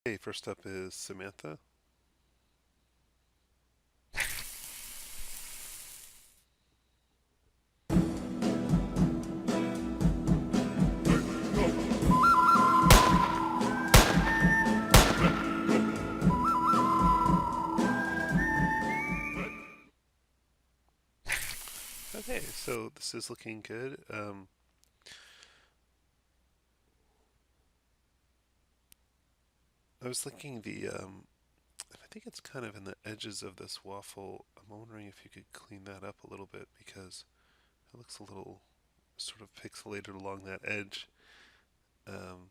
Hey, first up is Samantha. Okay, so this is looking good. I was looking I think it's kind of in the edges of this waffle. I'm wondering if you could clean that up a little bit because it looks a little sort of pixelated along that edge. Um,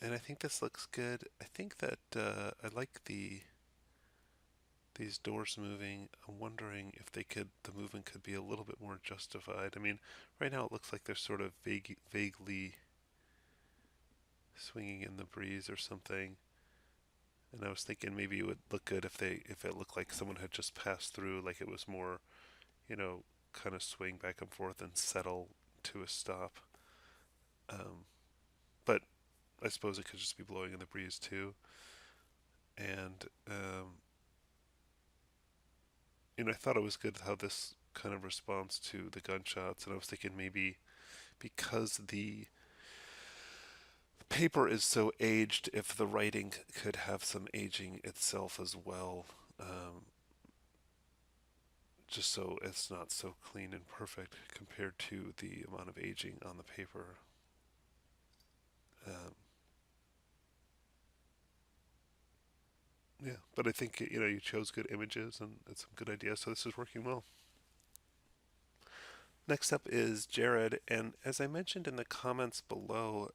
and I think this looks good. I think that I like these doors moving. I'm wondering if the movement could be a little bit more justified. I mean, right now it looks like they're sort of vaguely swinging in the breeze or something. And I was thinking maybe it would look good if it looked like someone had just passed through, like it was more, you know, kind of swing back and forth and settle to a stop. Um, but I suppose it could just be blowing in the breeze too. And I thought it was good how this kind of responds to the gunshots. And I was thinking maybe because the paper is so aged, if the writing could have some aging itself as well. Um, just so it's not so clean and perfect compared to the amount of aging on the paper. Um, yeah, but I think you chose good images and it's some good ideas, so this is working well. Next up is Jared, and as I mentioned in the comments below,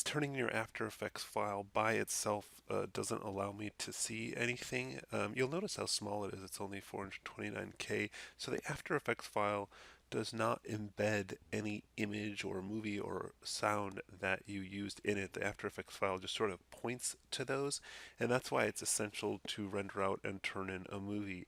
turning your After Effects file by itself doesn't allow me to see anything. You'll notice how small it is. It's only 429K. So the After Effects file does not embed any image or movie or sound that you used in it. The After Effects file just sort of points to those, and that's why it's essential to render out and turn in a movie.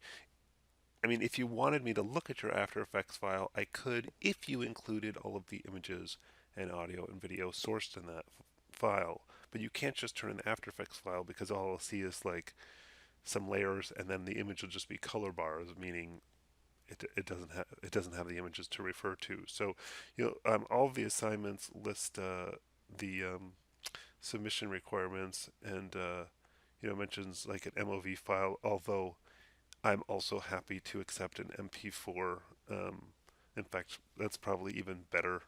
I mean, if you wanted me to look at your After Effects file, I could if you included all of the images and audio and video sourced in that file. But you can't just turn in the After Effects file because all I'll see is like some layers and then the image will just be color bars, meaning it doesn't have the images to refer to. So, all of the assignments list the submission requirements and mentions like an MOV file, although I'm also happy to accept an MP4. In fact, that's probably even better.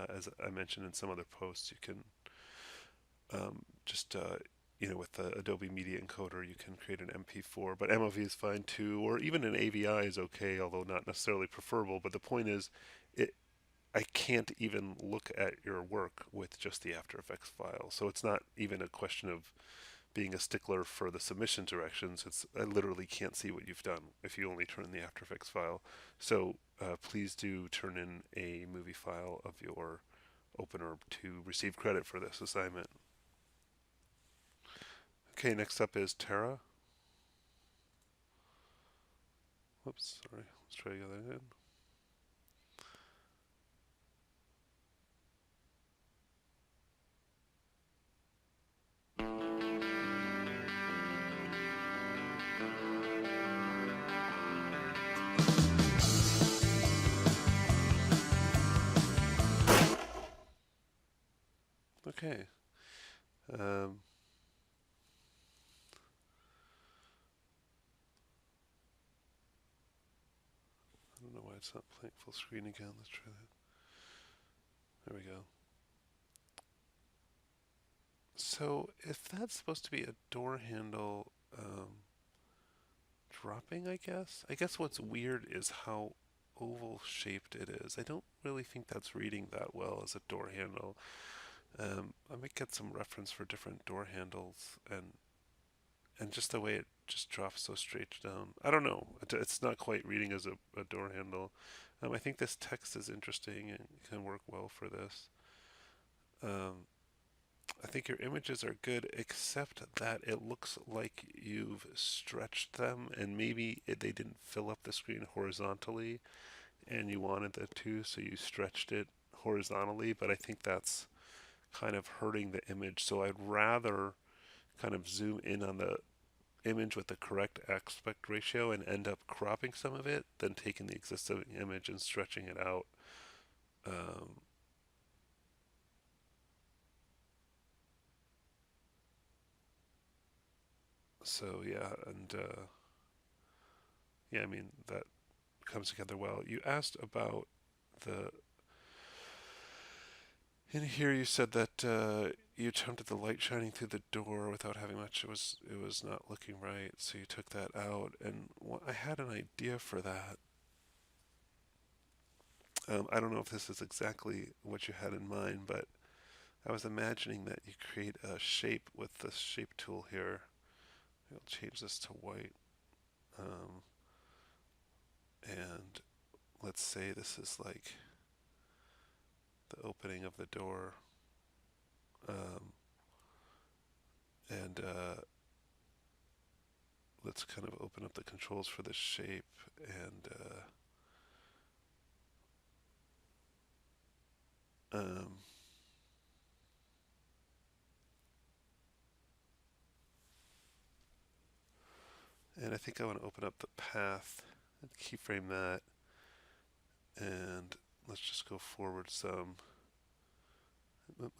As I mentioned in some other posts, you can just with the Adobe Media Encoder, you can create an MP4, but MOV is fine too, or even an AVI is okay, although not necessarily preferable. But the point is, it I can't even look at your work with just the After Effects file, so it's not even a question of being a stickler for the submission directions. It's I literally can't see what you've done if you only turn in the After Effects file. So please do turn in a movie file of your opener to receive credit for this assignment. Okay, next up is Tara. Whoops, sorry. Let's try that again. Okay. Um, I don't know why it's not playing full screen again. Let's try that. There we go. So if that's supposed to be a door handle dropping, I guess what's weird is how oval shaped it is. I don't really think that's reading that well as a door handle. I might get some reference for different door handles and just the way it just drops so straight down. I don't know. It's not quite reading as a door handle. I think this text is interesting and can work well for this. Um, I think your images are good, except that it looks like you've stretched them, and maybe they didn't fill up the screen horizontally, and you wanted that too, so you stretched it horizontally, but I think that's kind of hurting the image. So I'd rather kind of zoom in on the image with the correct aspect ratio and end up cropping some of it than taking the existing image and stretching it out. Um, so yeah, and yeah, I mean that comes together well. You asked about the in here. You said that you attempted the light shining through the door without having much. It was not looking right, so you took that out. And I had an idea for that. I don't know if this is exactly what you had in mind, but I was imagining that you create a shape with the shape tool here. I'll change this to white. Um, and let's say this is like the opening of the door. Um, and let's kind of open up the controls for this shape. Um, and I think I want to open up the path and keyframe that. And let's just go forward some.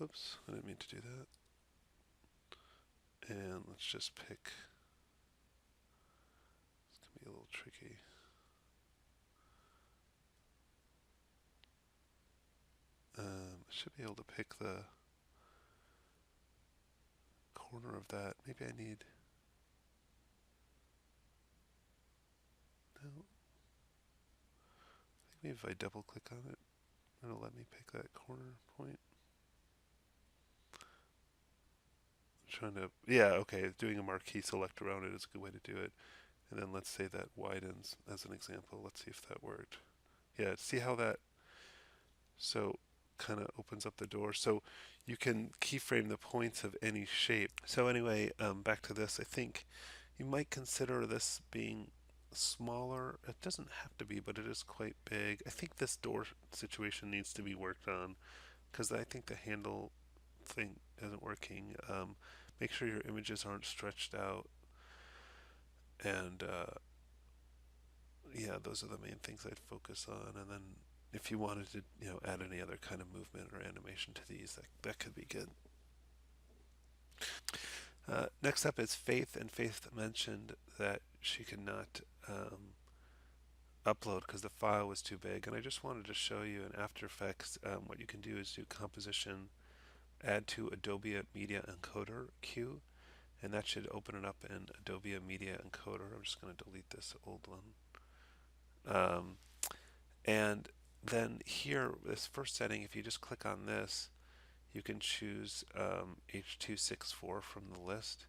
Oops, I didn't mean to do that. And let's just pick. It's going to be a little tricky. I should be able to pick the corner of that. Maybe I need. No. I think maybe if I double click on it, it'll let me pick that corner point. I'm trying to. Yeah, okay. Doing a marquee select around it is a good way to do it. And then let's say that widens as an example. Let's see if that worked. Yeah, see how that so kind of opens up the door. So you can keyframe the points of any shape. So anyway, back to this. I think you might consider this being smaller. It doesn't have to be, but it is quite big. I think this door situation needs to be worked on because I think the handle thing isn't working. Make sure your images aren't stretched out, and yeah, those are the main things I'd focus on. And then if you wanted to, add any other kind of movement or animation to these, that could be good. Next up is Faith, and Faith mentioned that she could not upload because the file was too big. And I just wanted to show you in After Effects what you can do is do composition, add to Adobe Media Encoder queue, and that should open it up in Adobe Media Encoder. I'm just going to delete this old one. And then here, this first setting, if you just click on this, you can choose H264 from the list,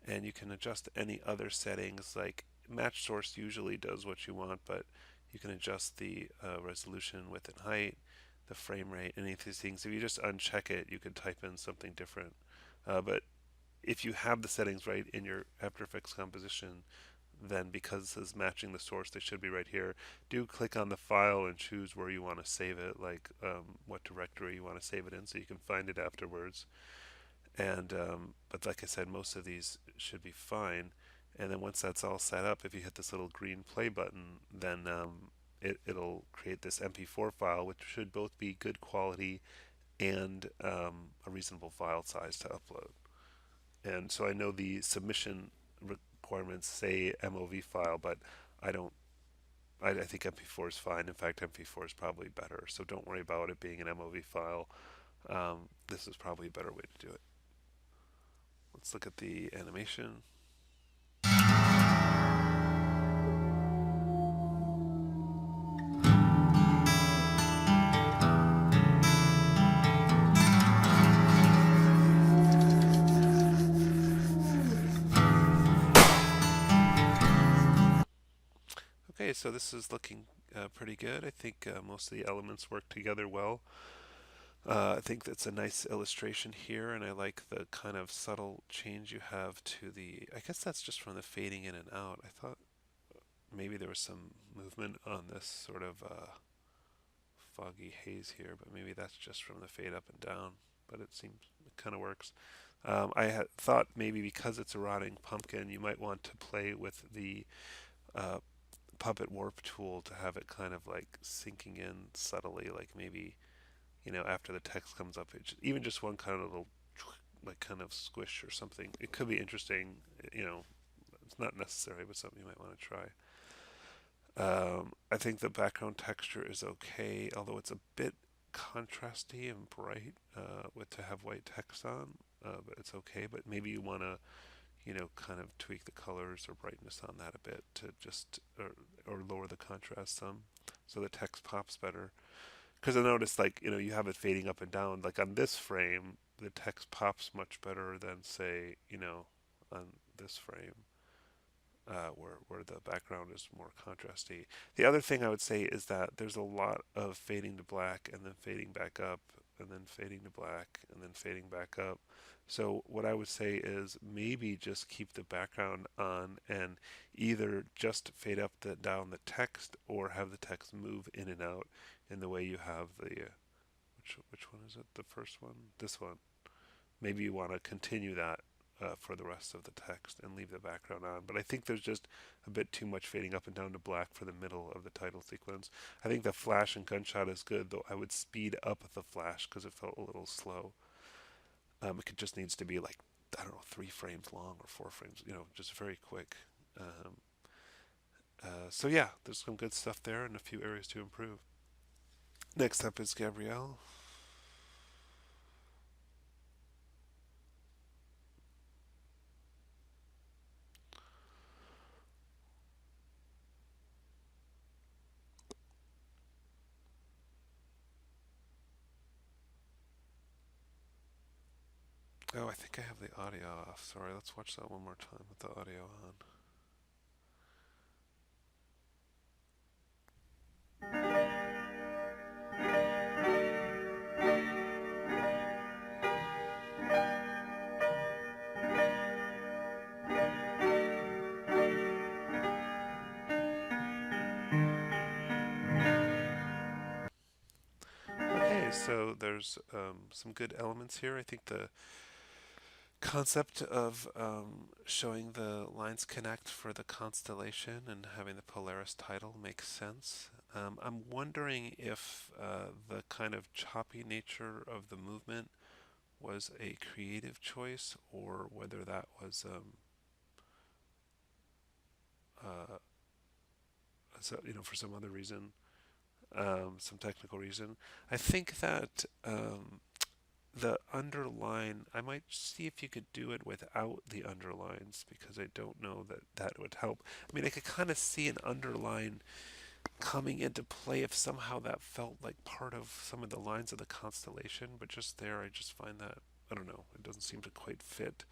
and you can adjust any other settings. Like match source usually does what you want, but you can adjust the resolution, width, and height, the frame rate, any of these things. If you just uncheck it, you can type in something different. But if you have the settings right in your After Effects composition, then because this is matching the source, they should be right here. Do click on the file and choose where you want to save it, like what directory you want to save it in so you can find it afterwards. And but like I said, most of these should be fine. And then once that's all set up, if you hit this little green play button, then it'll create this MP4 file, which should both be good quality and a reasonable file size to upload. And so I know the submission requirements say MOV file, but I don't. I think MP4 is fine. In fact, MP4 is probably better. So don't worry about it being an MOV file. This is probably a better way to do it. Let's look at the animation. Okay, so this is looking pretty good. I think most of the elements work together well. I think that's a nice illustration here, and I like the kind of subtle change you have to the. I guess that's just from the fading in and out. I thought maybe there was some movement on this sort of foggy haze here, but maybe that's just from the fade up and down. But it seems it kind of works. I had thought maybe because it's a rotting pumpkin, you might want to play with the uh, puppet warp tool to have it kind of like sinking in subtly, like maybe after the text comes up, even just one kind of little like kind of squish or something. It could be interesting. You know, it's not necessary, but something you might want to try. I think the background texture is okay, although it's a bit contrasty and bright with to have white text on. But it's okay. But maybe you want to, kind of tweak the colors or brightness on that a bit to just or lower the contrast some, so the text pops better. Because I noticed, like, you have it fading up and down. Like on this frame, the text pops much better than, say, on this frame, where the background is more contrasty. The other thing I would say is that there's a lot of fading to black and then fading back up and then fading to black and then fading back up. So what I would say is maybe just keep the background on and either just fade up down the text or have the text move in and out in the way you have the which one is it? The first one? This one. Maybe you want to continue that for the rest of the text and leave the background on. But I think there's just a bit too much fading up and down to black for the middle of the title sequence. I think the flash and gunshot is good, though I would speed up the flash because it felt a little slow. It just needs to be like, I don't know, 3 frames long or 4 frames, just very quick. Um, so yeah, there's some good stuff there and a few areas to improve. Next up is Gabrielle. Oh, I think I have the audio off. Sorry, let's watch that one more time with the audio on. Okay, so there's some good elements here. I think the concept of showing the lines connect for the constellation and having the Polaris title makes sense. I'm wondering if the kind of choppy nature of the movement was a creative choice or whether that was uh, for some other reason, some technical reason. I think that the underline, I might see if you could do it without the underlines because I don't know that that would help. I mean, I could kind of see an underline coming into play if somehow that felt like part of some of the lines of the constellation, but just there, I just find that, I don't know, it doesn't seem to quite fit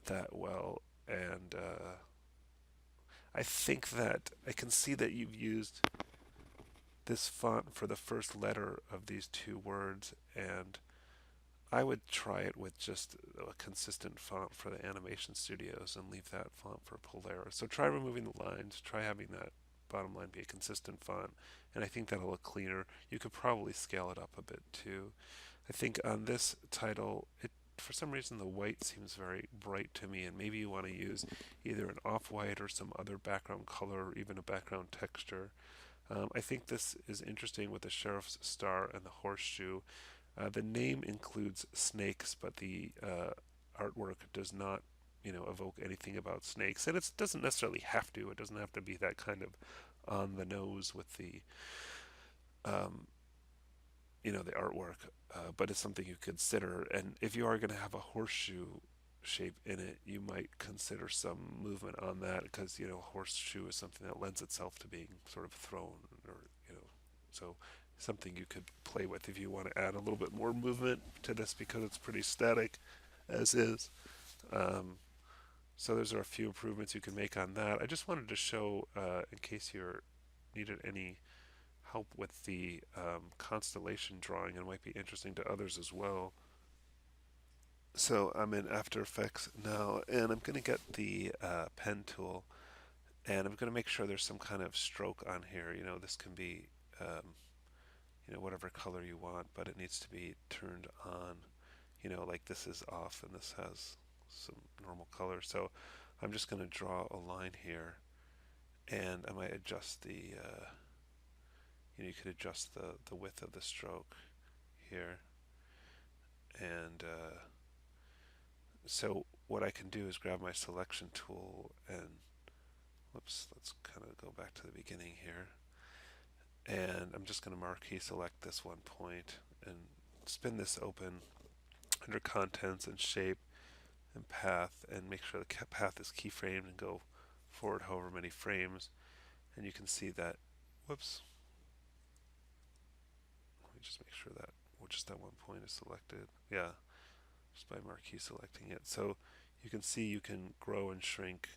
that well. And I think that I can see that you've used this font for the first letter of these two words, and I would try it with just a consistent font for the animation studios and leave that font for Polaris. So try removing the lines, try having that bottom line be a consistent font, and I think that'll look cleaner. You could probably scale it up a bit too. I think on this title, for some reason the white seems very bright to me, and maybe you want to use either an off-white or some other background color or even a background texture. I think this is interesting with the sheriff's star and the horseshoe. The name includes snakes, but the artwork does not, evoke anything about snakes, and it doesn't necessarily have to. It doesn't have to be that kind of on the nose with um, the artwork, but it's something you consider. And if you are going to have a horseshoe shape in it, you might consider some movement on that because horseshoe is something that lends itself to being sort of thrown, or so something you could play with if you want to add a little bit more movement to this because it's pretty static as is. Um, so those are a few improvements you can make on that. I just wanted to show, in case you're needed any help with the constellation drawing, and might be interesting to others as well. So I'm in After Effects now, and I'm going to get the pen tool, and I'm going to make sure there's some kind of stroke on here. This can be whatever color you want, but it needs to be turned on. Like this is off and this has some normal color. So I'm just going to draw a line here, and I might adjust you could adjust the width of the stroke here. And so what I can do is grab my selection tool and, whoops, let's kind of go back to the beginning here. And I'm just going to marquee select this one point and spin this open under contents and shape and path, and make sure the path is keyframed and go forward however many frames. And you can see that, whoops, let me just make sure that just that one point is selected. Yeah, just by marquee selecting it. So you can see you can grow and shrink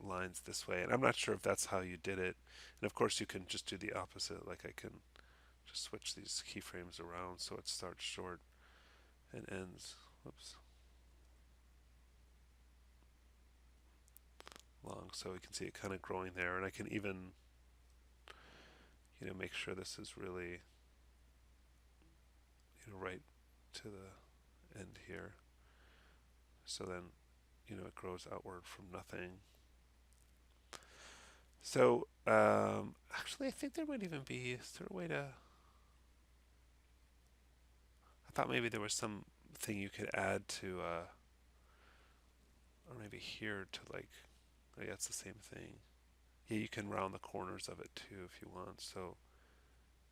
lines this way. And I'm not sure if that's how you did it. And of course you can just do the opposite, like I can just switch these keyframes around so it starts short and ends, whoops, long. So you can see it kind of growing there. And I can even, make sure this is really, right to the end here. So then, it grows outward from nothing. So, actually, I think there might even be, is there a way to, I thought maybe there was some thing you could add to, or maybe here to like, oh yeah, it's the same thing. Yeah, you can round the corners of it too if you want. So,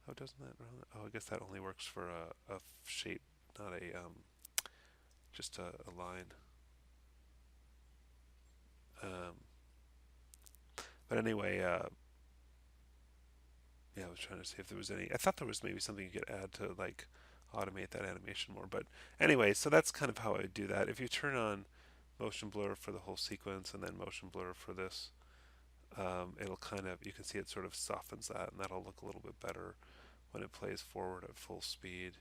oh, doesn't that round? Oh, I guess that only works for a shape, not a, just a line. Um, but anyway, yeah, I was trying to see if there was any. I thought there was maybe something you could add to like automate that animation more. But anyway, so that's kind of how I do that. If you turn on motion blur for the whole sequence and then motion blur for this, it'll kind of, you can see it sort of softens that, and that'll look a little bit better when it plays forward at full speed,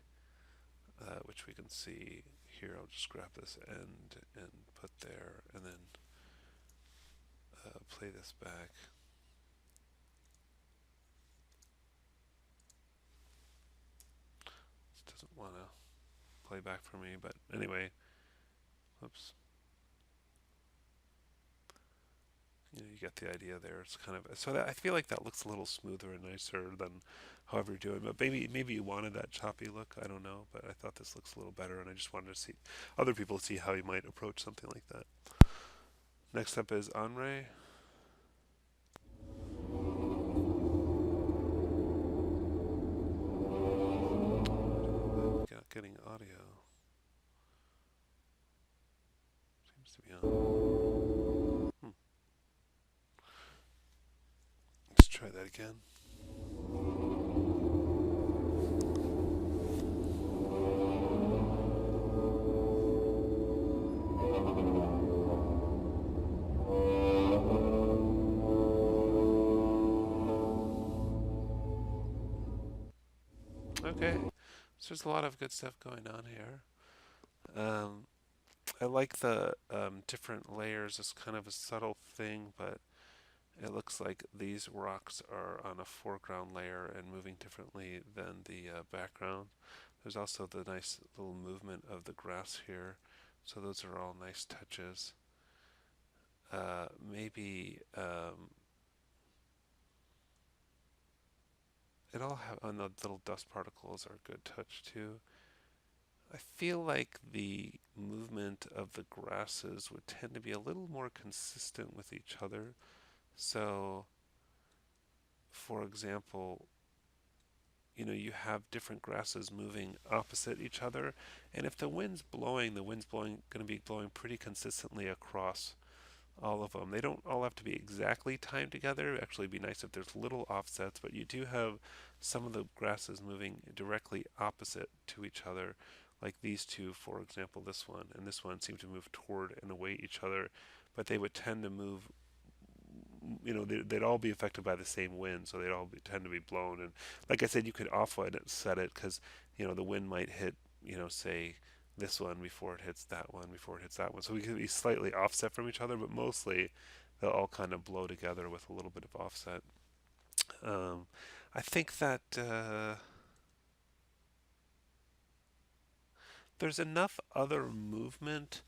which we can see here. I'll just grab this end and put there, and then play this back. This doesn't want to play back for me, but anyway, whoops. You get the idea there. It's kind of so that I feel like that looks a little smoother and nicer than however you're doing. But maybe you wanted that choppy look. I don't know, but I thought this looks a little better, and I just wanted to see other people see how you might approach something like that. Next up is Anre. Not getting audio. Seems to be on. Let's try that again. Okay, so there's a lot of good stuff going on here. Um, I like the different layers. It's kind of a subtle thing, but it looks like these rocks are on a foreground layer and moving differently than the background. There's also the nice little movement of the grass here. So those are all nice touches. Maybe it all have, and the little dust particles are a good touch too. I feel like the movement of the grasses would tend to be a little more consistent with each other. So, for example, you have different grasses moving opposite each other, and if the wind's blowing going to be blowing pretty consistently across all of them. They don't all have to be exactly timed together. It'd actually be nice if there's little offsets, but you do have some of the grasses moving directly opposite to each other, like these two, for example, this one and this one seem to move toward and away each other, but they would tend to move, they'd all be affected by the same wind, so they'd all tend to be blown. And like I said, you could offset it because the wind might hit, say this one before it hits that one before it hits that one. So we could be slightly offset from each other, but mostly they'll all kind of blow together with a little bit of offset. Um, I think that There's enough other movement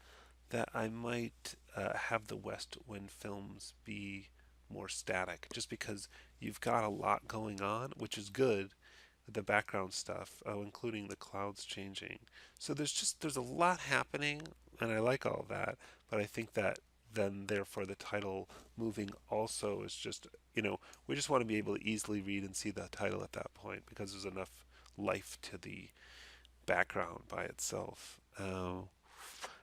that I might have the West Wind films be more static, just because you've got a lot going on, which is good. The background stuff, including the clouds changing. So there's a lot happening, and I like all that. But I think that then therefore the title moving also is just we just want to be able to easily read and see the title at that point because there's enough life to the background by itself.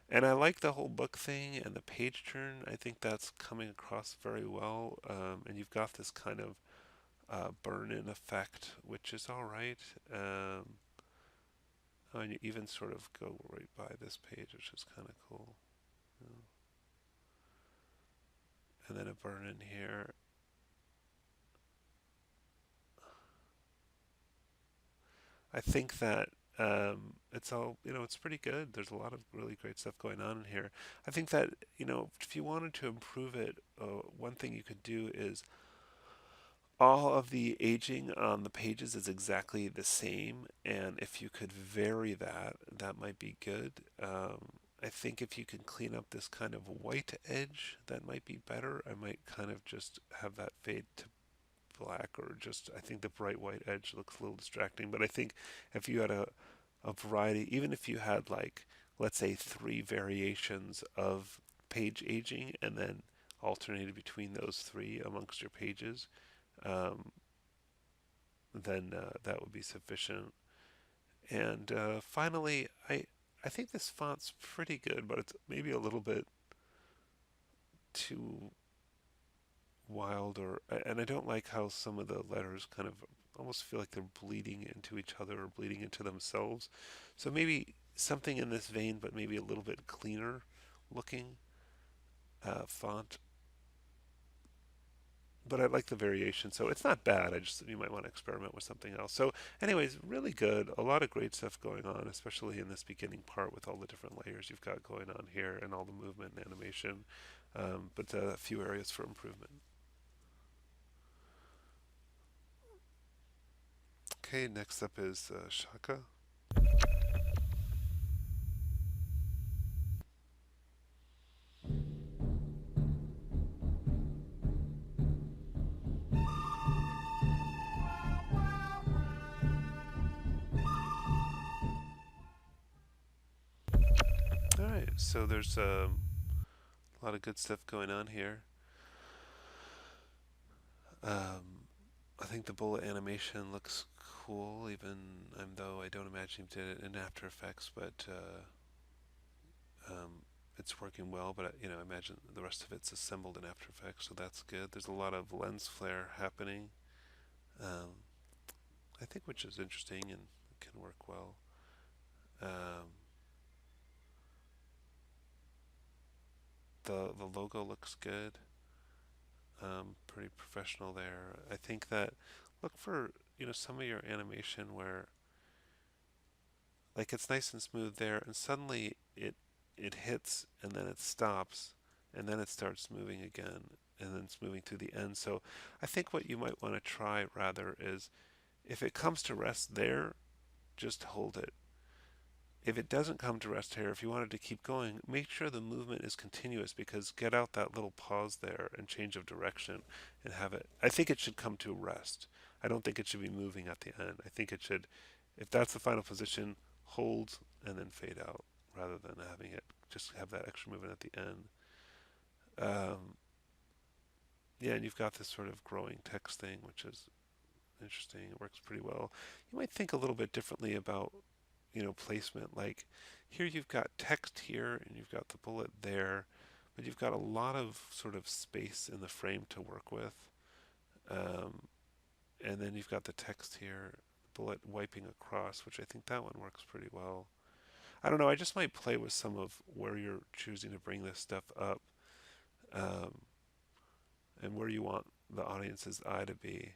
And I like the whole book thing and the page turn. I think that's coming across very well. And you've got this kind of burn-in effect, which is all right. And you even sort of go right by this page, which is kind of cool. Yeah. And then a burn-in here. I think that it's all, it's pretty good. There's a lot of really great stuff going on in here. I think that, if you wanted to improve it, one thing you could do is all of the aging on the pages is exactly the same, and if you could vary that, that might be good. I think if you can clean up this kind of white edge, that might be better. I might kind of just have that fade to black, or just, I think the bright white edge looks a little distracting. But I think if you had a variety, even if you had, like, let's say three variations of page aging and then alternated between those three amongst your pages, um, then that would be sufficient. And finally, I think this font's pretty good, but it's maybe a little bit too wild, and I don't like how some of the letters kind of almost feel like they're bleeding into each other or bleeding into themselves. So maybe something in this vein, but maybe a little bit cleaner looking font. But I like the variation, so it's not bad. I just, you might want to experiment with something else. So, anyways, really good. A lot of great stuff going on, especially in this beginning part with all the different layers you've got going on here and all the movement and animation. But a few areas for improvement. Okay, next up is Shaka. All right, so there's a lot of good stuff going on here. Um, I think the bullet animation looks cool, even though I don't imagine he did it in After Effects, but it's working well. But I imagine the rest of it's assembled in After Effects, so that's good. There's a lot of lens flare happening, um, I think, which is interesting and can work well. Um, the logo looks good, pretty professional there. I think that look for some of your animation where, like, it's nice and smooth there, and suddenly it hits, and then it stops, and then it starts moving again, and then it's moving through the end. So I think what you might want to try rather is, if it comes to rest there, just hold it. If it doesn't come to rest here, if you wanted to keep going, make sure the movement is continuous, because get out that little pause there and change of direction and have it. I think it should come to rest. I don't think it should be moving at the end. I think it should, if that's the final position, hold and then fade out rather than having it just have that extra movement at the end. Um, yeah, and you've got this sort of growing text thing, which is interesting. It works pretty well. You might think a little bit differently about placement. Like, here you've got text here and you've got the bullet there, but you've got a lot of sort of space in the frame to work with. Um, and then you've got the text here, the bullet wiping across, which I think that one works pretty well. I don't know. I just might play with some of where you're choosing to bring this stuff up, um, and where you want the audience's eye to be.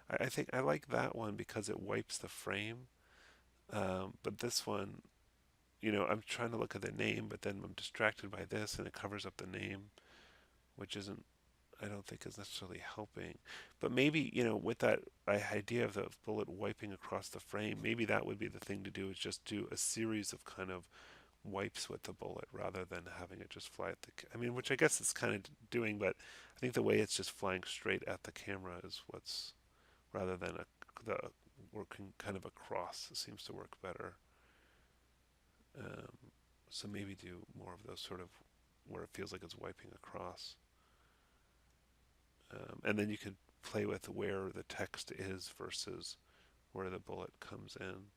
I think I like that one because it wipes the frame. But this one, I'm trying to look at the name, but then I'm distracted by this, and it covers up the name, which isn't I don't think is necessarily helping. But maybe, with that idea of the bullet wiping across the frame, maybe that would be the thing to do is just do a series of kind of wipes with the bullet rather than having it just fly at I mean, which I guess it's kind of doing, but I think the way it's just flying straight at the camera is what's rather than the working kind of across seems to work better. Um, so maybe do more of those sort of where it feels like it's wiping across. And then you could play with where the text is versus where the bullet comes in.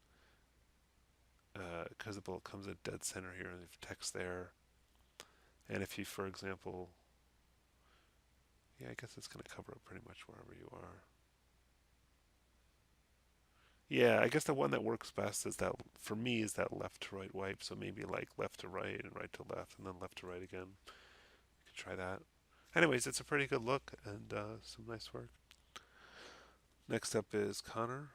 Because the bullet comes in dead center here and there's text there. And if you, for example, yeah, I guess it's going to cover up pretty much wherever you are. Yeah, I guess the one that works best is that, for me, is that left to right wipe. So maybe like left to right and right to left and then left to right again. You could try that. Anyways, it's a pretty good look and some nice work. Next up is Connor.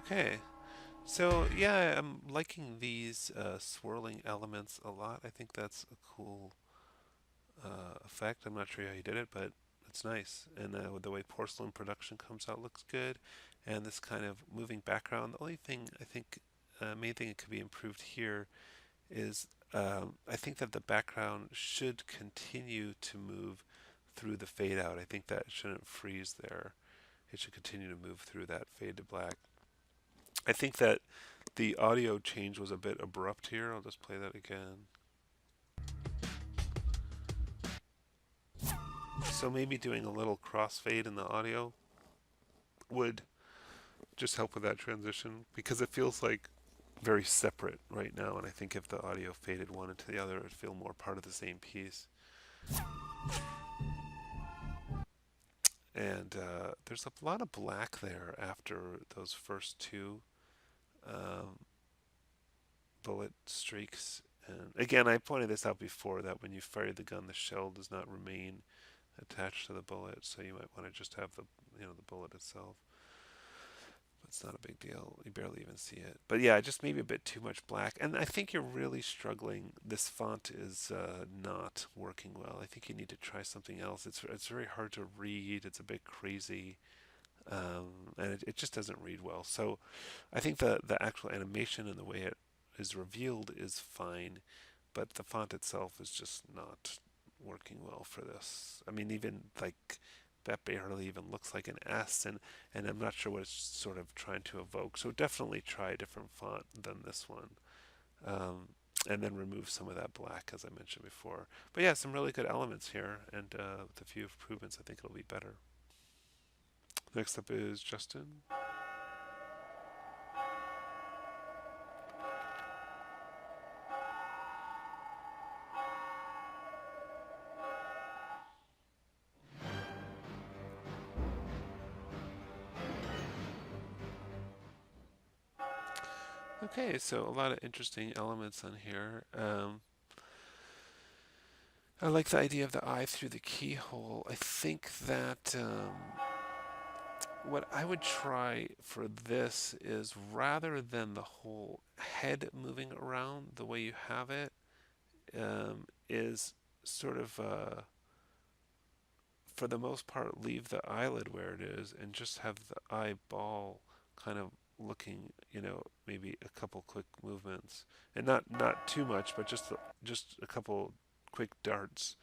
Okay, so yeah, I'm liking these swirling elements a lot. I think that's a cool effect. I'm not sure how you did it, but it's nice. And the way porcelain production comes out looks good. And this kind of moving background. The only thing I think, main thing that could be improved here is I think that the background should continue to move through the fade out. I think that shouldn't freeze there. It should continue to move through that fade to black. I think that the audio change was a bit abrupt here. I'll just play that again. So maybe doing a little crossfade in the audio would just help with that transition because it feels like very separate right now. And I think if the audio faded one into the other, it would feel more part of the same piece. And there's a lot of black there after those first two um, bullet streaks. And again, I pointed this out before that when you fire the gun, the shell does not remain attached to the bullet, so you might want to just have the bullet itself. But it's not a big deal. You barely even see it. But yeah, just maybe a bit too much black. And I think you're really struggling. This font is not working well. I think you need to try something else. It's very hard to read. It's a bit crazy. And it just doesn't read well. So I think the actual animation and the way it is revealed is fine, but the font itself is just not working well for this. I mean, even like that barely even looks like an S, and I'm not sure what it's sort of trying to evoke. So definitely try a different font than this one. Um, and then remove some of that black, as I mentioned before. But yeah, some really good elements here, and with a few improvements, I think it'll be better. Next up is Justin. Okay, so a lot of interesting elements on here. I like the idea of the eye through the keyhole. I think that what I would try for this is rather than the whole head moving around the way you have it, is sort of for the most part leave the eyelid where it is and just have the eyeball kind of looking, maybe a couple quick movements and not too much, but just a couple quick darts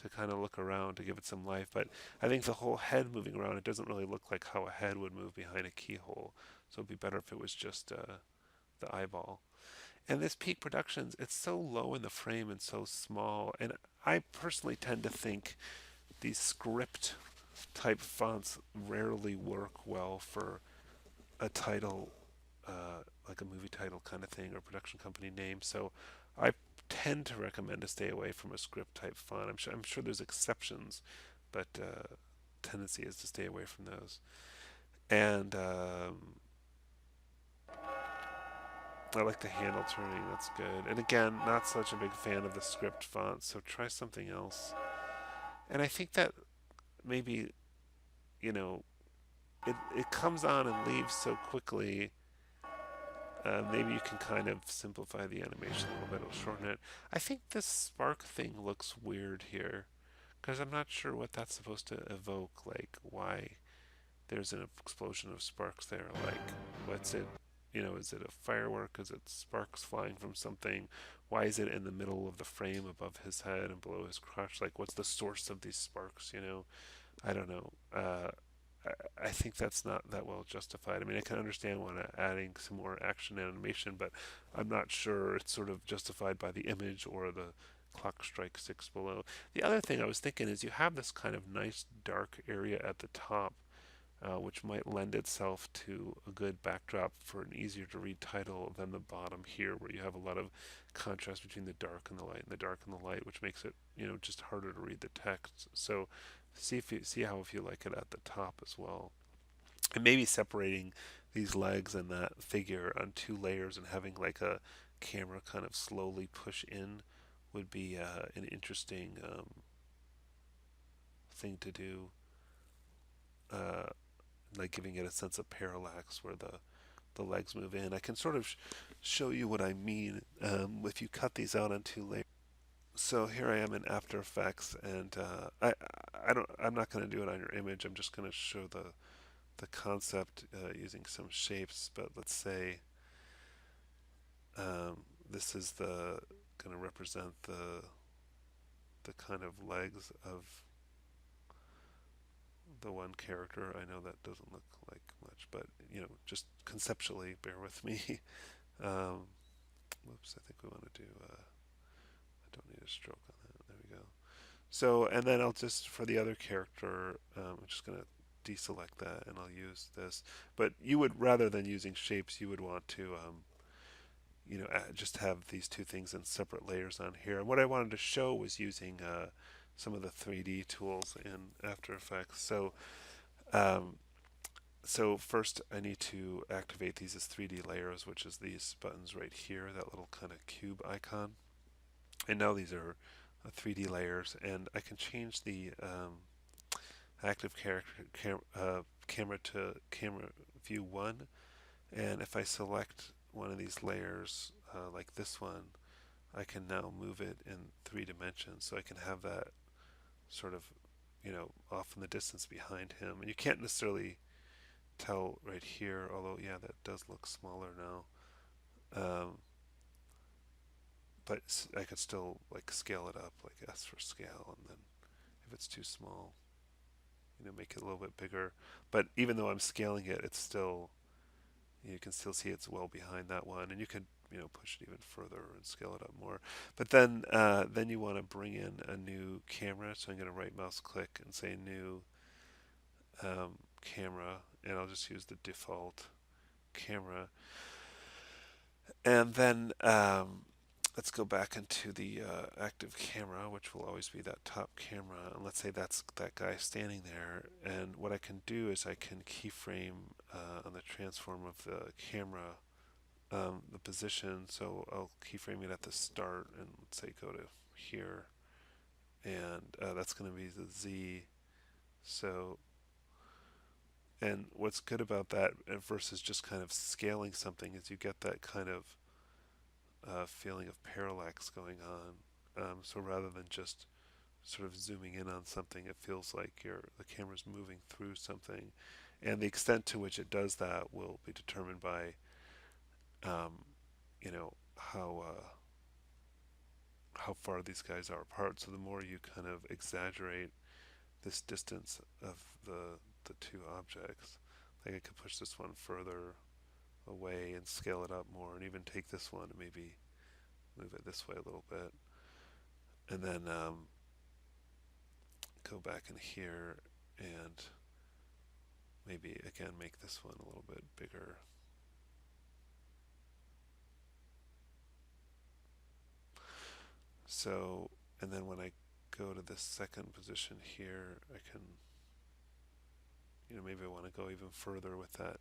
to kind of look around to give it some life. But I think the whole head moving around, it doesn't really look like how a head would move behind a keyhole. So it'd be better if it was just the eyeball. And this Peak Productions, it's so low in the frame and so small. And I personally tend to think these script type fonts rarely work well for a title, like a movie title kind of thing or production company name. So I tend to recommend to stay away from a script type font. I'm sure there's exceptions, but tendency is to stay away from those. And I like the handle turning, that's good. And again, not such a big fan of the script font, so try something else. And I think that maybe, you know, it comes on and leaves so quickly. Maybe you can kind of simplify the animation a little bit or shorten it. I think this spark thing looks weird here because I'm not sure what that's supposed to evoke. Like, why there's an explosion of sparks there. Like, what's it? Is it a firework? Is it sparks flying from something? Why is it in the middle of the frame above his head and below his crotch? Like, what's the source of these sparks? I don't know. I think that's not that well justified. I mean, I can understand when adding some more action animation, but I'm not sure it's sort of justified by the image or the clock strike 6 below. The other thing I was thinking is you have this kind of nice dark area at the top, which might lend itself to a good backdrop for an easier to read title than the bottom here, where you have a lot of contrast between the dark and the light, and the dark and the light, which makes it just harder to read the text. So see how if you like it at the top as well, and maybe separating these legs and that figure on two layers and having like a camera kind of slowly push in would be an interesting thing to do. Uh, like giving it a sense of parallax where the legs move in. I can sort of show you what I mean if you cut these out on two layers. So here I am in After Effects, and I'm not going to do it on your image. I'm just going to show the concept using some shapes. But let's say this is the going to represent the kind of legs of the one character. I know that doesn't look like much, but just conceptually, bear with me. um, Whoops, I think we want to do. I don't need a stroke on that. There we go. So, and then I'll just for the other character, I'm just gonna deselect that, and I'll use this. But you would rather than using shapes, you would want to just have these two things in separate layers on here. And what I wanted to show was using some of the 3D tools in After Effects. Um, so first I need to activate these as 3D layers, which is these buttons right here, that little kind of cube icon. And now these are 3D layers, and I can change the active camera to camera view 1. And if I select one of these layers, like this one, I can now move it in 3 dimensions. So I can have that sort of, off in the distance behind him. And you can't necessarily tell right here, although, yeah, that does look smaller now. But I could still like scale it up, like S for scale, and then if it's too small, make it a little bit bigger. But even though I'm scaling it, it's still you can still see it's well behind that one, and you can push it even further and scale it up more. But then you want to bring in a new camera. So I'm going to right mouse click and say new camera, and I'll just use the default camera. And then let's go back into the active camera, which will always be that top camera. And let's say that's that guy standing there. And what I can do is I can keyframe on the transform of the camera the position. So I'll keyframe it at the start and let's say go to here. And that's going to be the Z. So, and what's good about that versus just kind of scaling something is you get that kind of feeling of parallax going on. So rather than just sort of zooming in on something, it feels like the camera's moving through something, and the extent to which it does that will be determined by, um, you know, how far these guys are apart. So the more you kind of exaggerate this distance of the two objects, like I could push this one further away and scale it up more, and even take this one and maybe move it this way a little bit, and then go back in here and maybe again make this one a little bit bigger. So, and then when I go to this second position here, I can, maybe I want to go even further with that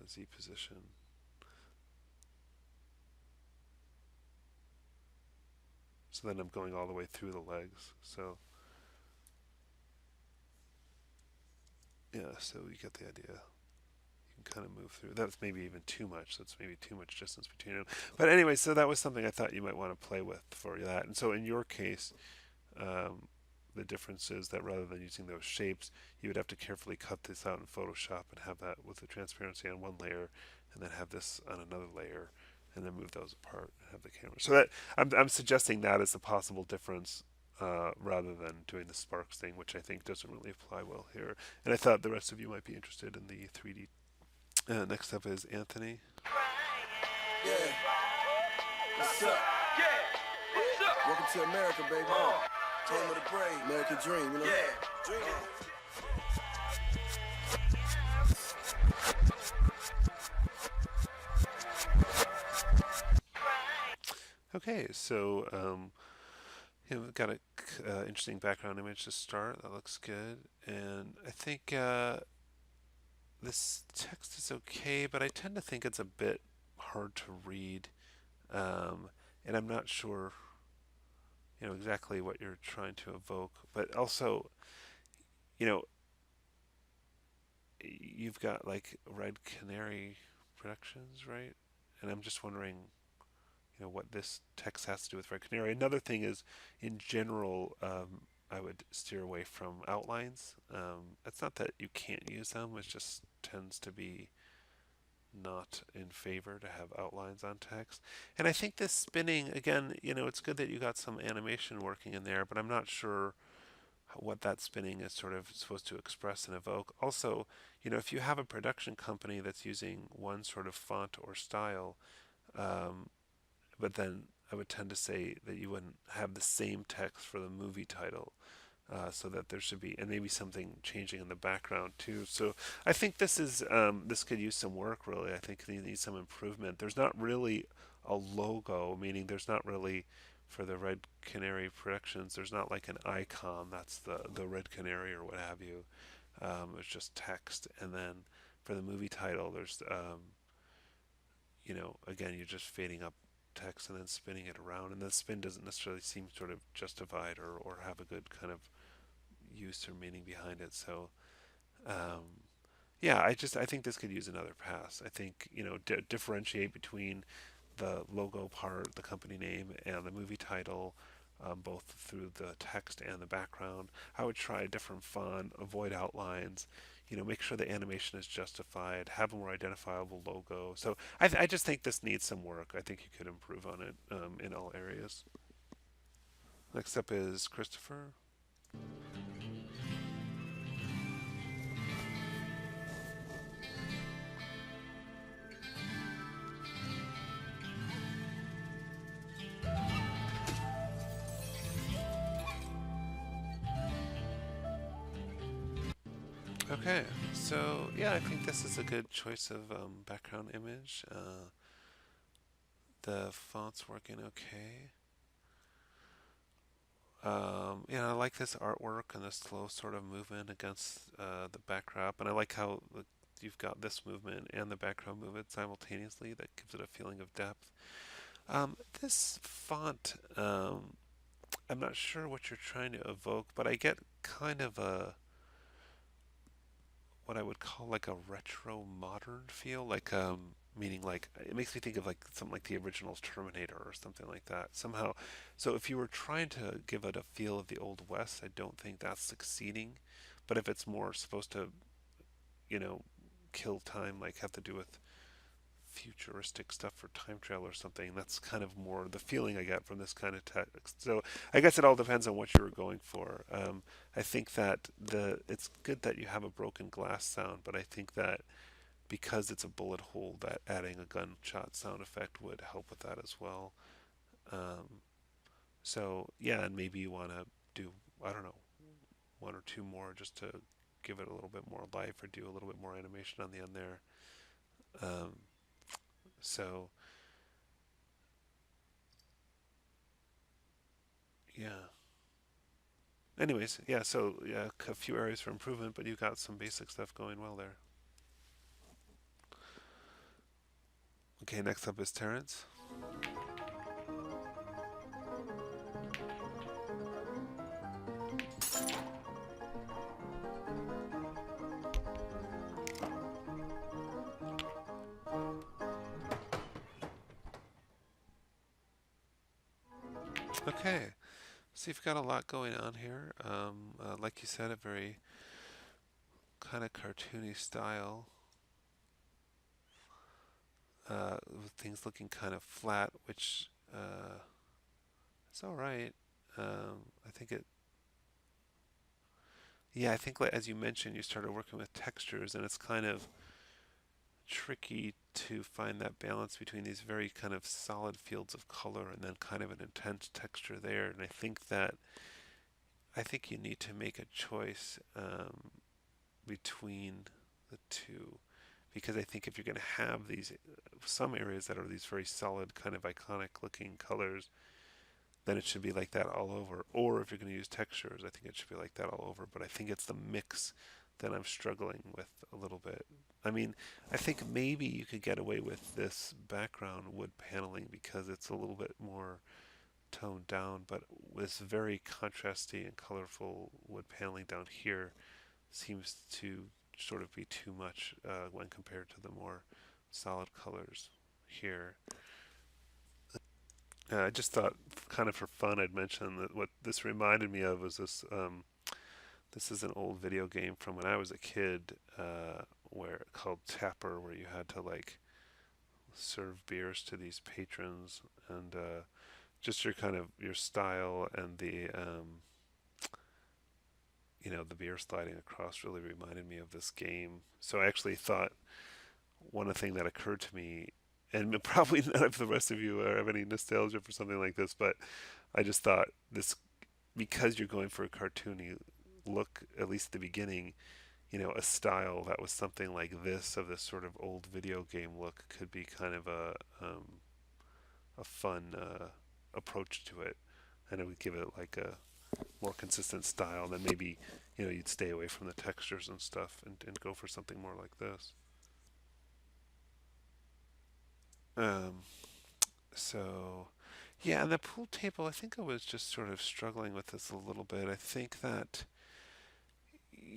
Z position. So then I'm going all the way through the legs. So yeah, so you get the idea. You can kind of move through. That's maybe even too much. That's maybe too much distance between them. But anyway, so that was something I thought you might want to play with for that. And so in your case, um, the difference is that rather than using those shapes, you would have to carefully cut this out in Photoshop and have that with the transparency on one layer, and then have this on another layer, and then move those apart and have the camera. So that I'm suggesting that as a possible difference. Rather than doing the sparks thing, which I think doesn't really apply well here. And I thought the rest of you might be interested in the 3D. Next up is Anthony. Yeah, what's up? Welcome to America, baby. Home of the brave, American dream, you know? Yeah, dream. Okay, so we've got a interesting background image to start. That looks good, and I think this text is okay, but I tend to think it's a bit hard to read, um, and I'm not sure, exactly what you're trying to evoke. But also, you know, you've got like Red Canary Productions, right? And I'm just wondering, what this text has to do with Red Canary. Another thing is, in general, I would steer away from outlines. It's not that you can't use them; it just tends to be not in favor to have outlines on text. And I think this spinning, again, it's good that you got some animation working in there, but I'm not sure what that spinning is sort of supposed to express and evoke. Also, if you have a production company that's using one sort of font or style, um, but then I would tend to say that you wouldn't have the same text for the movie title. So that there should be, and maybe something changing in the background too. So I think this could use some work. Really, I think it needs some improvement. There's not really a logo, meaning there's not really for the Red Canary Productions. There's not like an icon that's the Red Canary or what have you. It's just text, and then for the movie title, there's again, you're just fading up text and then spinning it around, and the spin doesn't necessarily seem sort of justified or have a good kind of use or meaning behind it. So, um, yeah, I think this could use another pass. I think differentiate between the logo part, the company name, and the movie title, both through the text and the background. I would try a different font, avoid outlines. Make sure the animation is justified, have a more identifiable logo. So I just think this needs some work. I think you could improve on it in all areas. Next up is Christopher. Okay, so yeah, I think this is a good choice of background image. The font's working okay. I like this artwork and the slow sort of movement against the backdrop, and I like how you've got this movement and the background movement simultaneously. That gives it a feeling of depth. This font, I'm not sure what you're trying to evoke, but I get kind of a what I would call like a retro modern feel, like meaning like it makes me think of like something like the original Terminator or something like that. Somehow, so if you were trying to give it a feel of the old west, I don't think that's succeeding. But if it's more supposed to, you know, kill time, like have to do with futuristic stuff for time travel or something, that's kind of more the feeling I get from this kind of text. So I guess it all depends on what you were going for. I think that it's good that you have a broken glass sound, but I think that because it's a bullet hole, that adding a gunshot sound effect would help with that as well. Um, so yeah, and maybe you want to do, I don't know, one or two more just to give it a little bit more life or do a little bit more animation on the end there. Um, so yeah. Anyways, yeah, so yeah, a few areas for improvement, but you've got some basic stuff going well there. Okay, next up is Terence. Okay, so you've got a lot going on here. Like you said, a very kind of cartoony style, with things looking kind of flat, which is all right. I think it. Yeah, I think like, as you mentioned, you started working with textures, and it's kind of tricky to find that balance between these very kind of solid fields of color and then kind of an intense texture there. And I think you need to make a choice between the two, because I think if you're going to have these some areas that are these very solid kind of iconic looking colors, then it should be like that all over. Or if you're going to use textures, I think it should be like that all over. But I think it's the mix that I'm struggling with a little bit. I mean, I think maybe you could get away with this background wood paneling because it's a little bit more toned down, but this very contrasty and colorful wood paneling down here seems to sort of be too much when compared to the more solid colors here. I just thought, kind of for fun, I'd mention that what this reminded me of was this. This is an old video game from when I was a kid, where called Tapper, where you had to like serve beers to these patrons, and just your kind of your style and the beer sliding across really reminded me of this game. So I actually thought one thing that occurred to me, and probably none of the rest of you have any nostalgia for something like this, but I just thought this, because you're going for a cartoony look, at least at the beginning, a style that was something like this, of this sort of old video game look, could be kind of a fun approach to it, and it would give it like a more consistent style. Then maybe you'd stay away from the textures and stuff, and go for something more like this. Um, so yeah, and the pool table, I think I was just sort of struggling with this a little bit. I think that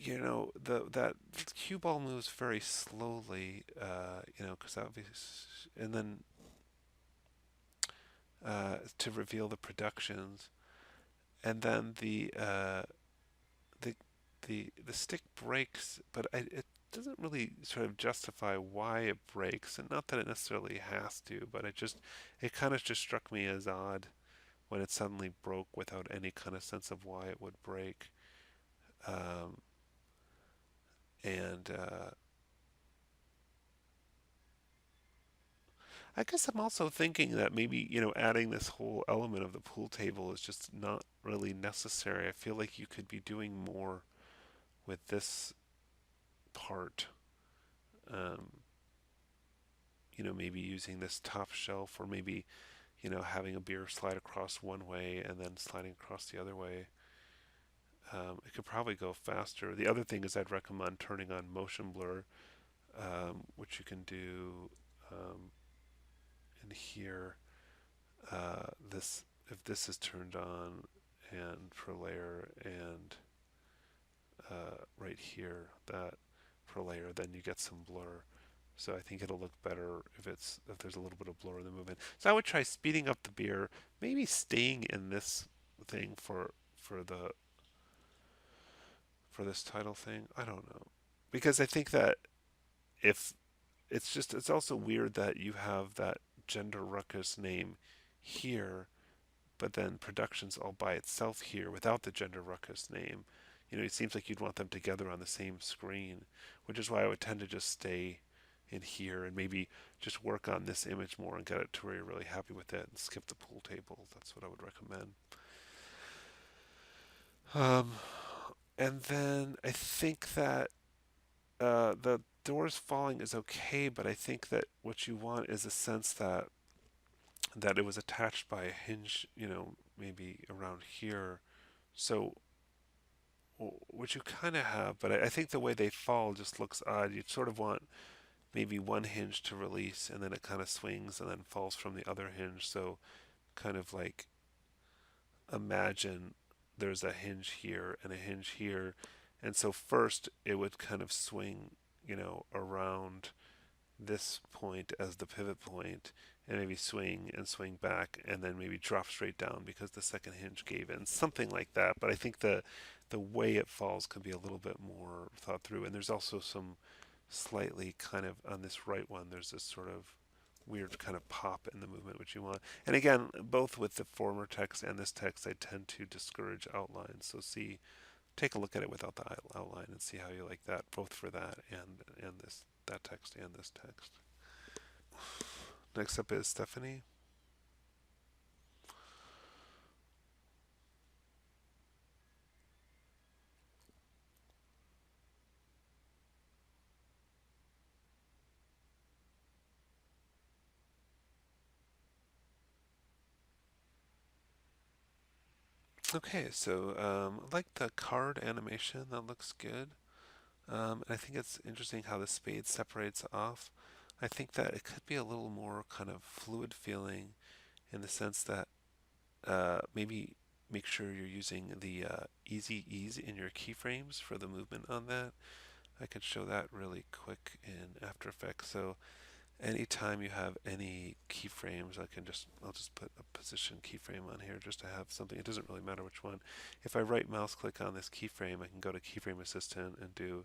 the that cue ball moves very slowly, because obviously, and then to reveal the productions, and then the the stick breaks, but it doesn't really sort of justify why it breaks, and not that it necessarily has to, but it kind of just struck me as odd when it suddenly broke without any kind of sense of why it would break. Um, and I guess I'm also thinking that maybe, adding this whole element of the pool table is just not really necessary. I feel like you could be doing more with this part. Um, maybe using this top shelf, or maybe, having a beer slide across one way and then sliding across the other way. It could probably go faster. The other thing is I'd recommend turning on motion blur, which you can do um, in here. This If this is turned on, and per layer, and right here, that per layer, then you get some blur. So I think it'll look better if there's a little bit of blur in the movement. So I would try speeding up the beer, maybe staying in this thing for the for this title thing. I don't know, because I think that if it's also weird that you have that gender ruckus name here, but then production's all by itself here without the gender ruckus name. It seems like you'd want them together on the same screen, which is why I would tend to just stay in here and maybe just work on this image more and get it to where you're really happy with it and skip the pool table. That's what I would recommend. Um, and then I think that the doors falling is okay, but I think that what you want is a sense that it was attached by a hinge, maybe around here. So, which you kind of have, but I think the way they fall just looks odd. You'd sort of want maybe one hinge to release, and then it kind of swings and then falls from the other hinge. So, kind of like imagine there's a hinge here and a hinge here. And so, first it would kind of swing, around this point as the pivot point and maybe swing and swing back and then maybe drop straight down because the second hinge gave in, something like that. But I think the way it falls could be a little bit more thought through. And there's also some slightly kind of on this right one, there's this sort of weird kind of pop in the movement which you want. And again, both with the former text and this text, I tend to discourage outlines. So see, take a look at it without the outline and see how you like that, both for that and this that text and this text. Next up is Stephanie. Okay, so I like the card animation. That looks good. And I think it's interesting how the spade separates off. I think that it could be a little more kind of fluid feeling in the sense that maybe make sure you're using the easy ease in your keyframes for the movement on that. I can show that really quick in After Effects. So anytime you have any keyframes, I'll just put a position keyframe on here just to have something. It doesn't really matter which one. If I right mouse click on this keyframe, I can go to Keyframe Assistant and do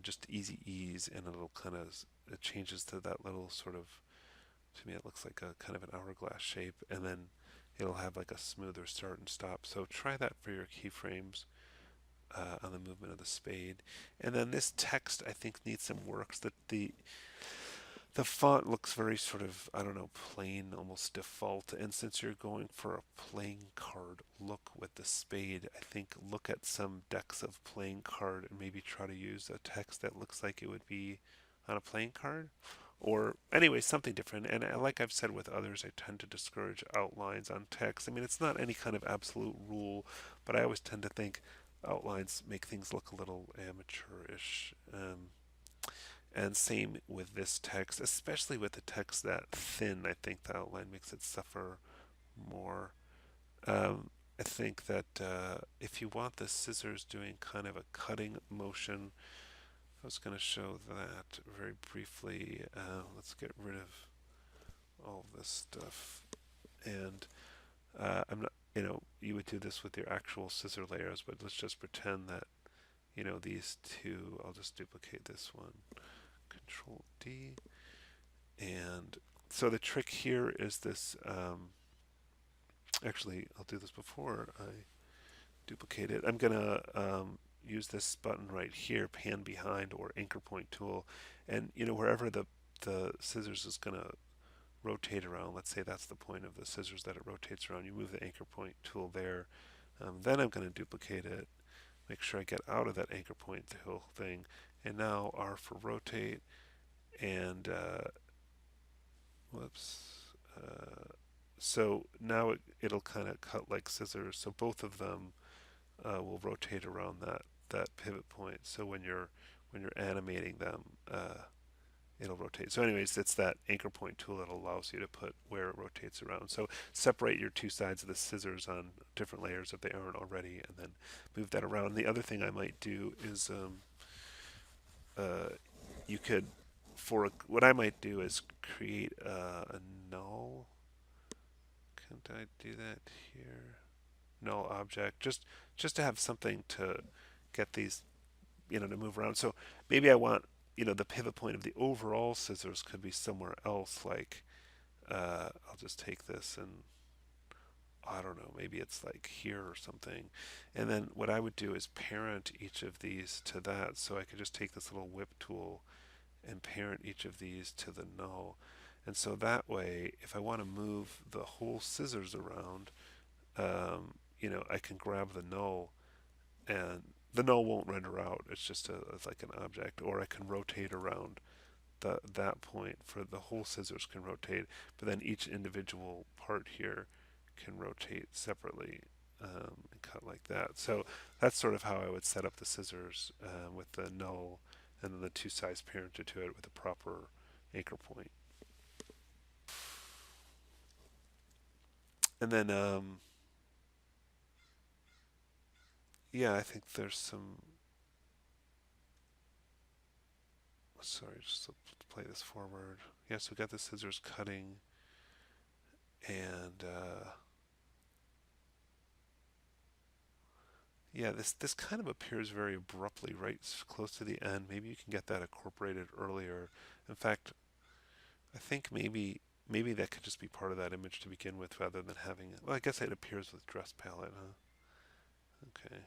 just easy ease, and it'll kind of it changes to that little sort of, to me it looks like a kind of an hourglass shape, and then it'll have like a smoother start and stop. So try that for your keyframes on the movement of the spade. And then this text I think needs some work. So that the font looks very sort of, I don't know, plain, almost default. And since you're going for a playing card look with the spade, I think look at some decks of playing card and maybe try to use a text that looks like it would be on a playing card. Or anyway, something different. And like I've said with others, I tend to discourage outlines on text. I mean, it's not any kind of absolute rule, but I always tend to think outlines make things look a little amateurish. And same with this text, especially with the text that thin. I think the outline makes it suffer more. Um, I think that if you want the scissors doing kind of a cutting motion, I was going to show that very briefly. Let's get rid of all this stuff. And I'm not, you would do this with your actual scissor layers, but let's just pretend that, these two, I'll just duplicate this one. Control D. And so the trick here is this. Actually, I'll do this before I duplicate it. I'm going to use this button right here, pan behind or anchor point tool. And, wherever the scissors is going to rotate around, let's say that's the point of the scissors that it rotates around, you move the anchor point tool there. Then I'm going to duplicate it, make sure I get out of that anchor point tool thing. And now R for rotate, and whoops. So now it'll kind of cut like scissors. So both of them will rotate around that pivot point. So when you're animating them, it'll rotate. So anyways, it's that anchor point tool that allows you to put where it rotates around. So separate your two sides of the scissors on different layers if they aren't already, and then move that around. The other thing I might do is uh, you could, what I might do is create a null. Can't I do that here? Null object, just to have something to get these, to move around. So maybe I want, the pivot point of the overall scissors could be somewhere else. Like I'll just take this and I don't know, maybe it's like here or something. And then what I would do is parent each of these to that. So I could just take this little whip tool and parent each of these to the null. And so that way, if I want to move the whole scissors around, I can grab the null, and the null won't render out. It's like an object, or I can rotate around that point for the whole scissors can rotate, but then each individual part here can rotate separately and cut like that. So that's sort of how I would set up the scissors with the null and then the two sides parented to it with a proper anchor point. And then, yeah, I think there's some. sorry, just to play this forward. Yeah, so we got the scissors cutting, and yeah, this kind of appears very abruptly right close to the end. Maybe you can get that incorporated earlier. In fact, I think maybe that could just be part of that image to begin with, rather than having it. Well, I guess it appears with dress palette, huh? Okay.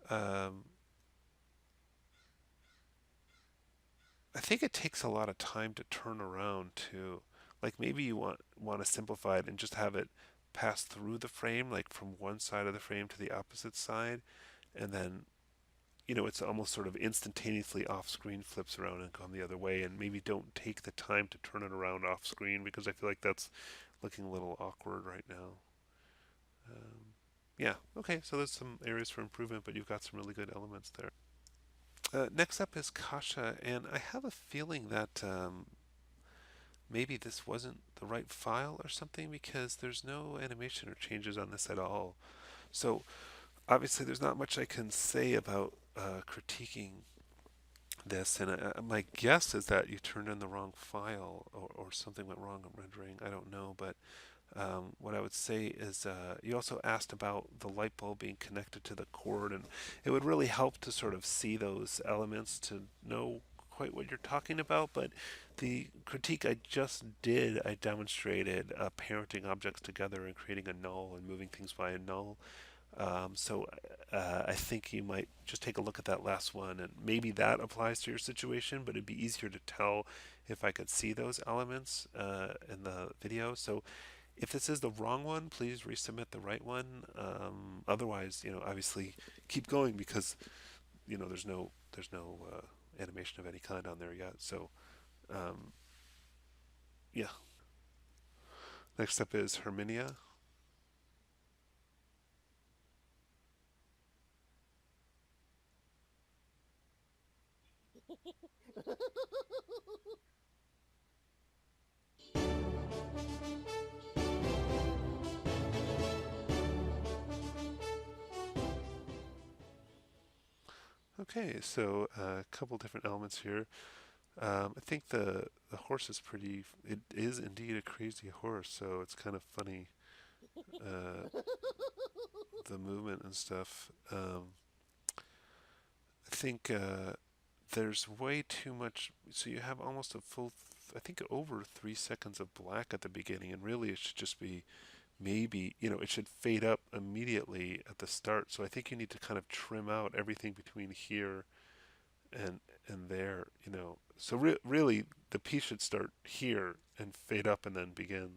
Um, I think it takes a lot of time to turn around too. Like maybe you want to simplify it and just have it pass through the frame, like from one side of the frame to the opposite side, and then it's almost sort of instantaneously off screen flips around and come the other way, and maybe don't take the time to turn it around off screen because I feel like that's looking a little awkward right now. Yeah, okay, so there's some areas for improvement, but you've got some really good elements there. Next up is Kasha, and I have a feeling that maybe this wasn't the right file or something because there's no animation or changes on this at all. So obviously, there's not much I can say about critiquing this, and my guess is that you turned in the wrong file or something went wrong in rendering. I don't know, but what I would say is you also asked about the light bulb being connected to the cord, and it would really help to sort of see those elements to know quite what you're talking about. But the critique I just did, I demonstrated parenting objects together and creating a null and moving things by a null. So I think you might just take a look at that last one, and maybe that applies to your situation, but it'd be easier to tell if I could see those elements in the video. So if this is the wrong one, please resubmit the right one. Otherwise, obviously keep going because there's no animation of any kind on there yet. So um, yeah. Next up is Herminia. Okay, so a couple different elements here. I think the horse is pretty. It is indeed a crazy horse, so it's kind of funny uh, the movement and stuff. I think there's way too much. So you have almost a full. I think over 3 seconds of black at the beginning, and really it should just be maybe it should fade up immediately at the start. So I think you need to kind of trim out everything between here and there. So really the piece should start here and fade up and then begin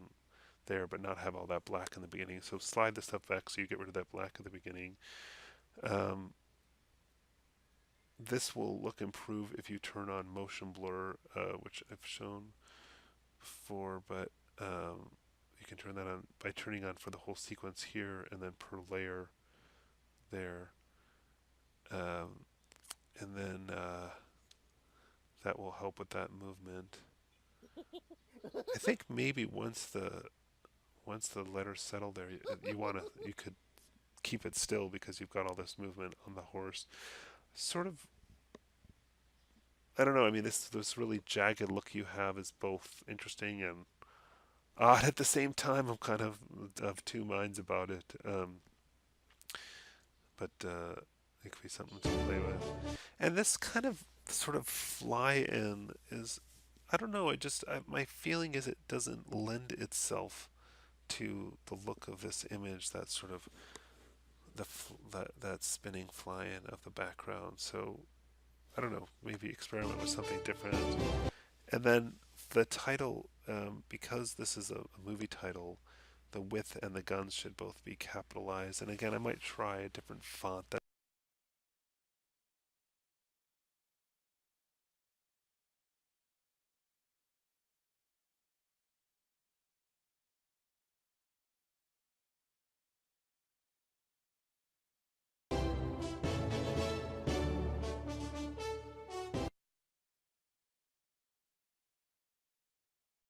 there, but not have all that black in the beginning. So slide the stuff back so you get rid of that black at the beginning. Um, this will look improved if you turn on motion blur, which I've shown before, but you can turn that on by turning on for the whole sequence here and then per layer there. Um, and then that will help with that movement. I think maybe once the letters settle there, you could keep it still because you've got all this movement on the horse. Sort of, I don't know. I mean, this really jagged look you have is both interesting and odd at the same time. I'm kind of two minds about it. But it could be something to play with. And this kind of sort of fly in is, I don't know. My feeling is it doesn't lend itself to the look of this image. That sort of that spinning fly-in of the background. So I don't know. Maybe experiment with something different. And then the title, because this is a movie title, the width and the guns should both be capitalized. And again, I might try a different font.